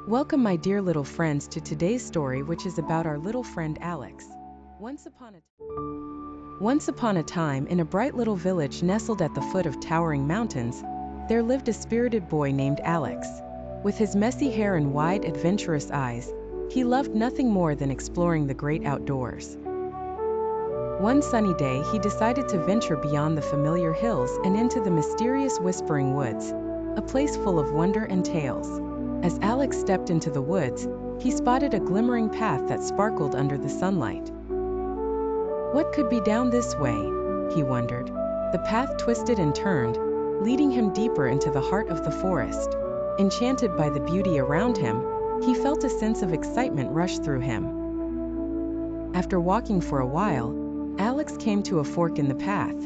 Welcome, my dear little friends, to today's story, which is about our little friend Alex. Once upon a time, in a bright little village nestled at the foot of towering mountains, there lived a spirited boy named Alex. With his messy hair and wide, adventurous eyes, he loved nothing more than exploring the great outdoors. One sunny day, he decided to venture beyond the familiar hills and into the mysterious Whispering Woods, a place full of wonder and tales. As Alex stepped into the woods, he spotted a glimmering path that sparkled under the sunlight. What could be down this way? He wondered. The path twisted and turned, leading him deeper into the heart of the forest. Enchanted by the beauty around him, he felt a sense of excitement rush through him. After walking for a while, Alex came to a fork in the path.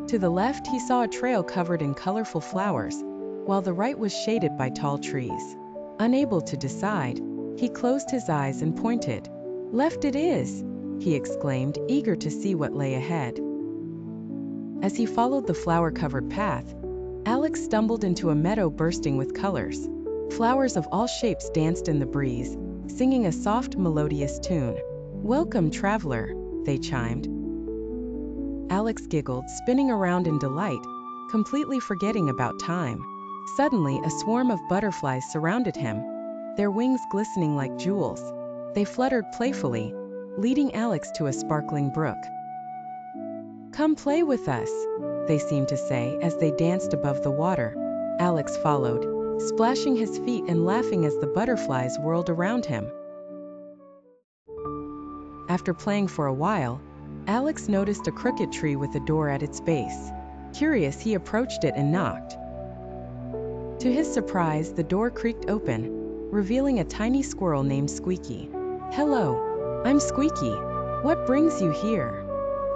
To the left, he saw a trail covered in colorful flowers, while the right was shaded by tall trees. Unable to decide, he closed his eyes and pointed. "Left it is!" he exclaimed, eager to see what lay ahead. As he followed the flower-covered path, Alex stumbled into a meadow bursting with colors. Flowers of all shapes danced in the breeze, singing a soft, melodious tune. "Welcome, traveler," they chimed. Alex giggled, spinning around in delight, completely forgetting about time. Suddenly, a swarm of butterflies surrounded him, their wings glistening like jewels. They fluttered playfully, leading Alex to a sparkling brook. "Come play with us," they seemed to say as they danced above the water. Alex followed, splashing his feet and laughing as the butterflies whirled around him. After playing for a while, Alex noticed a crooked tree with a door at its base. Curious, he approached it and knocked. To his surprise, the door creaked open, revealing a tiny squirrel named Squeaky. "Hello, I'm Squeaky. What brings you here?"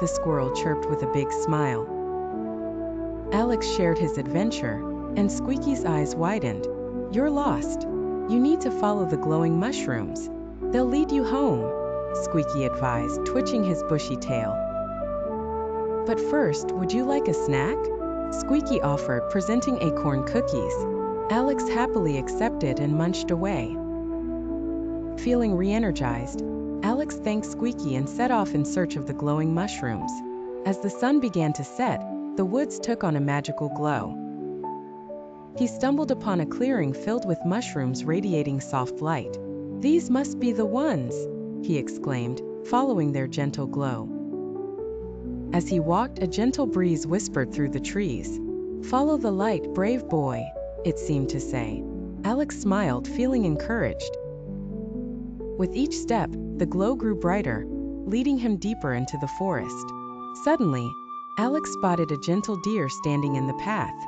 the squirrel chirped with a big smile. Alex shared his adventure, and Squeaky's eyes widened. "You're lost. You need to follow the glowing mushrooms. They'll lead you home," Squeaky advised, twitching his bushy tail. "But first, would you like a snack?" Squeaky offered, presenting acorn cookies. Alex happily accepted and munched away. Feeling re-energized, Alex thanked Squeaky and set off in search of the glowing mushrooms. As the sun began to set, the woods took on a magical glow. He stumbled upon a clearing filled with mushrooms radiating soft light. "These must be the ones," he exclaimed, following their gentle glow. As he walked, a gentle breeze whispered through the trees. "Follow the light, brave boy," it seemed to say. Alex smiled, feeling encouraged. With each step, the glow grew brighter, leading him deeper into the forest. Suddenly, Alex spotted a gentle deer standing in the path.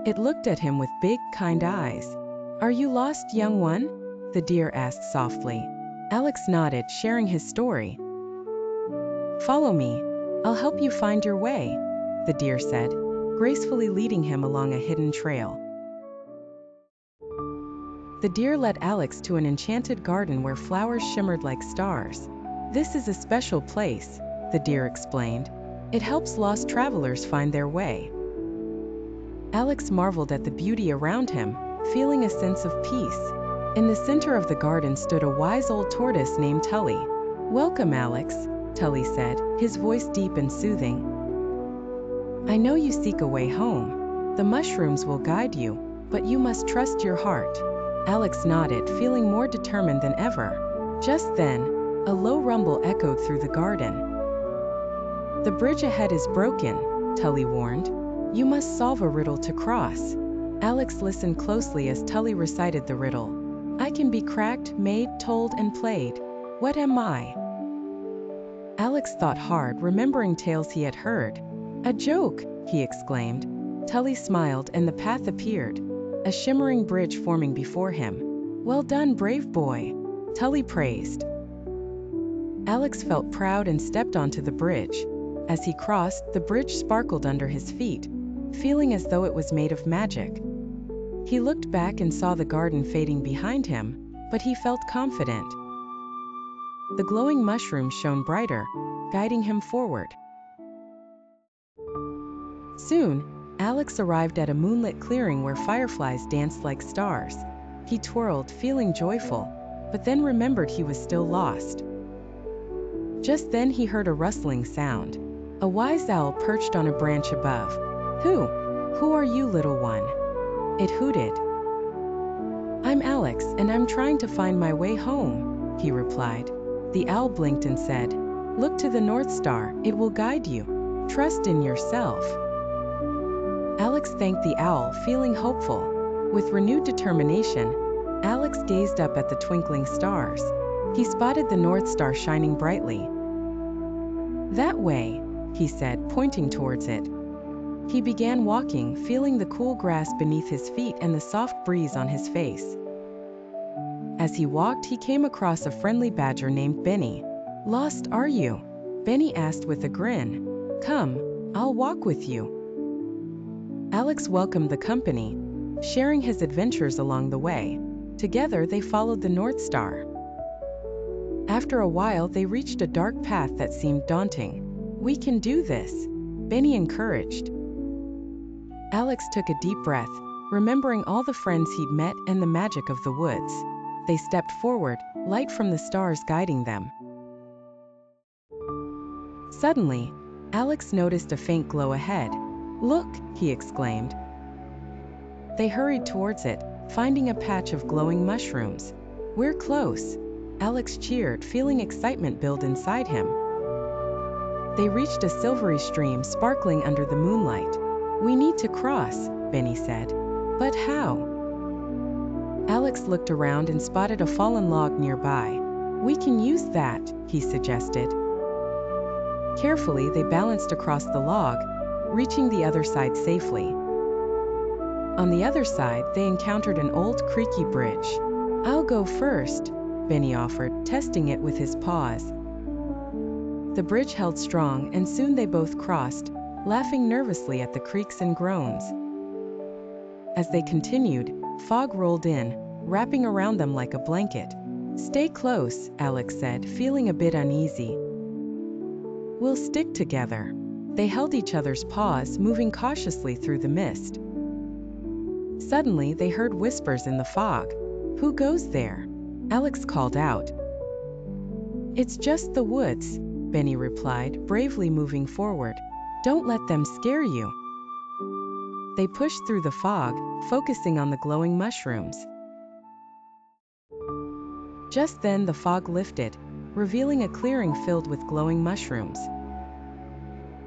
It looked at him with big, kind eyes. "Are you lost, young one?" the deer asked softly. Alex nodded, sharing his story. "Follow me. I'll help you find your way," the deer said, gracefully leading him along a hidden trail. The deer led Alex to an enchanted garden where flowers shimmered like stars. "This is a special place," the deer explained. "It helps lost travelers find their way." Alex marveled at the beauty around him, feeling a sense of peace. In the center of the garden stood a wise old tortoise named Tully. "Welcome, Alex," Tully said, his voice deep and soothing. "I know you seek a way home. The mushrooms will guide you, but you must trust your heart." Alex nodded, feeling more determined than ever. Just then, a low rumble echoed through the garden. "The bridge ahead is broken," Tully warned. "You must solve a riddle to cross." Alex listened closely as Tully recited the riddle. "I can be cracked, made, told, and played. What am I?" Alex thought hard, remembering tales he had heard. "A joke!" he exclaimed. Tully smiled and the path appeared, a shimmering bridge forming before him. "Well done, brave boy," Tully praised. Alex felt proud and stepped onto the bridge. As he crossed, the bridge sparkled under his feet, feeling as though it was made of magic. He looked back and saw the garden fading behind him, but he felt confident. The glowing mushrooms shone brighter, guiding him forward. Soon, Alex arrived at a moonlit clearing where fireflies danced like stars. He twirled, feeling joyful, but then remembered he was still lost. Just then he heard a rustling sound. A wise owl perched on a branch above. Who are you, little one?" it hooted. "I'm Alex, and I'm trying to find my way home," he replied. The owl blinked and said, "Look to the North Star, it will guide you. Trust in yourself." Alex thanked the owl, feeling hopeful. With renewed determination, Alex gazed up at the twinkling stars. He spotted the North Star shining brightly. "That way," he said, pointing towards it. He began walking, feeling the cool grass beneath his feet and the soft breeze on his face. As he walked, he came across a friendly badger named Benny. "Lost, are you?" Benny asked with a grin. "Come, I'll walk with you." Alex welcomed the company, sharing his adventures along the way. Together, they followed the North Star. After a while, they reached a dark path that seemed daunting. "We can do this," Benny encouraged. Alex took a deep breath, remembering all the friends he'd met and the magic of the woods. They stepped forward, light from the stars guiding them. Suddenly, Alex noticed a faint glow ahead. "Look!" he exclaimed. They hurried towards it, finding a patch of glowing mushrooms. "We're close!" Alex cheered, feeling excitement build inside him. They reached a silvery stream sparkling under the moonlight. "We need to cross," Benny said. "But how?" Alex looked around and spotted a fallen log nearby. "We can use that," he suggested. Carefully, they balanced across the log, reaching the other side safely. On the other side, they encountered an old, creaky bridge. "I'll go first," Benny offered, testing it with his paws. The bridge held strong, and soon they both crossed, laughing nervously at the creaks and groans. As they continued, fog rolled in, wrapping around them like a blanket. "Stay close," Alex said, feeling a bit uneasy. "We'll stick together." They held each other's paws, moving cautiously through the mist. Suddenly, they heard whispers in the fog. "Who goes there?" Alex called out. "It's just the woods," Benny replied, bravely moving forward. "Don't let them scare you." They pushed through the fog, focusing on the glowing mushrooms. Just then, the fog lifted, revealing a clearing filled with glowing mushrooms.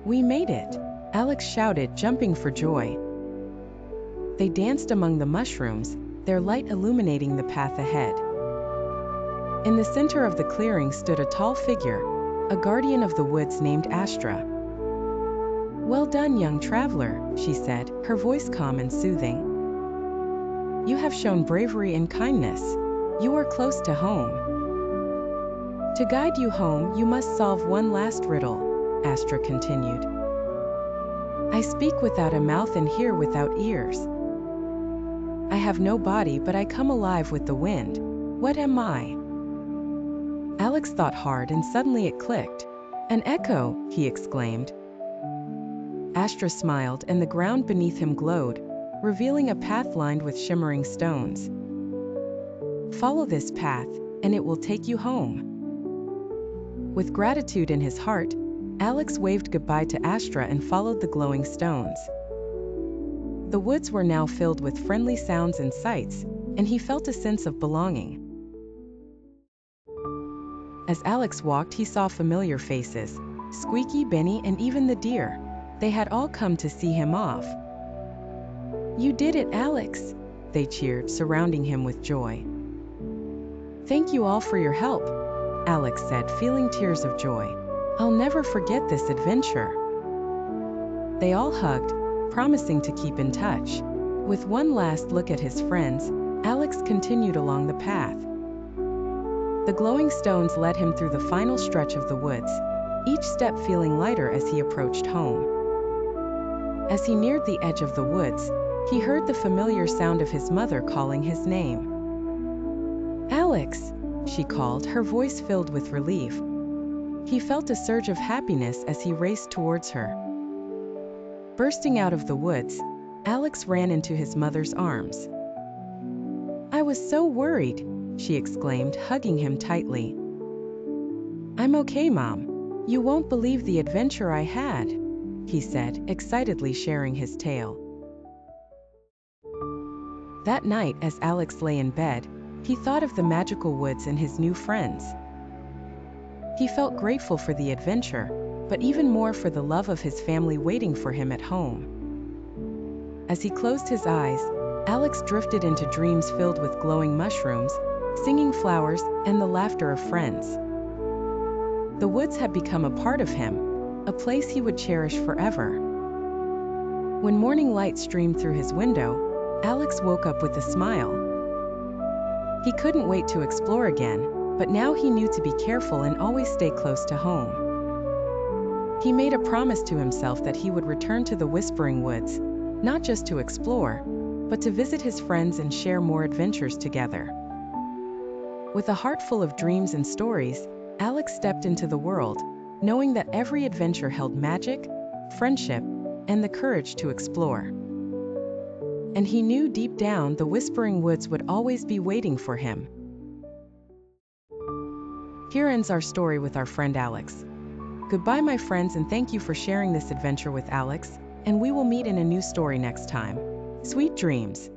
"We made it!" Alex shouted, jumping for joy. They danced among the mushrooms, their light illuminating the path ahead. In the center of the clearing stood a tall figure, a guardian of the woods named Astra. "Well done, young traveler," she said, her voice calm and soothing. "You have shown bravery and kindness. You are close to home. To guide you home, you must solve one last riddle," Astra continued. "I speak without a mouth and hear without ears. I have no body, but I come alive with the wind. What am I?" Alex thought hard, and suddenly it clicked. "An echo!" he exclaimed. Astra smiled, and the ground beneath him glowed, revealing a path lined with shimmering stones. "Follow this path, and it will take you home." With gratitude in his heart, Alex waved goodbye to Astra and followed the glowing stones. The woods were now filled with friendly sounds and sights, and he felt a sense of belonging. As Alex walked, he saw familiar faces: Squeaky, Benny, and even the deer. They had all come to see him off. "You did it, Alex!" they cheered, surrounding him with joy. "Thank you all for your help," Alex said, feeling tears of joy. "I'll never forget this adventure." They all hugged, promising to keep in touch. With one last look at his friends, Alex continued along the path. The glowing stones led him through the final stretch of the woods, each step feeling lighter as he approached home. As he neared the edge of the woods, he heard the familiar sound of his mother calling his name. "Alex!" she called, her voice filled with relief. He felt a surge of happiness as he raced towards her. Bursting out of the woods, Alex ran into his mother's arms. I was so worried, she exclaimed, hugging him tightly. I'm okay, Mom. You won't believe the adventure I had, he said, excitedly sharing his tale. That night, as Alex lay in bed, he thought of the magical woods and his new friends. He felt grateful for the adventure, but even more for the love of his family waiting for him at home. As he closed his eyes, Alex drifted into dreams filled with glowing mushrooms, singing flowers, and the laughter of friends. The woods had become a part of him, a place he would cherish forever. When morning light streamed through his window, Alex woke up with a smile. He couldn't wait to explore again, but now he knew to be careful and always stay close to home. He made a promise to himself that he would return to the Whispering Woods, not just to explore, but to visit his friends and share more adventures together. With a heart full of dreams and stories, Alex stepped into the world, knowing that every adventure held magic, friendship, and the courage to explore. And he knew deep down the Whispering Woods would always be waiting for him. Here ends our story with our friend Alex. Goodbye, my friends, and thank you for sharing this adventure with Alex, and we will meet in a new story next time. Sweet dreams!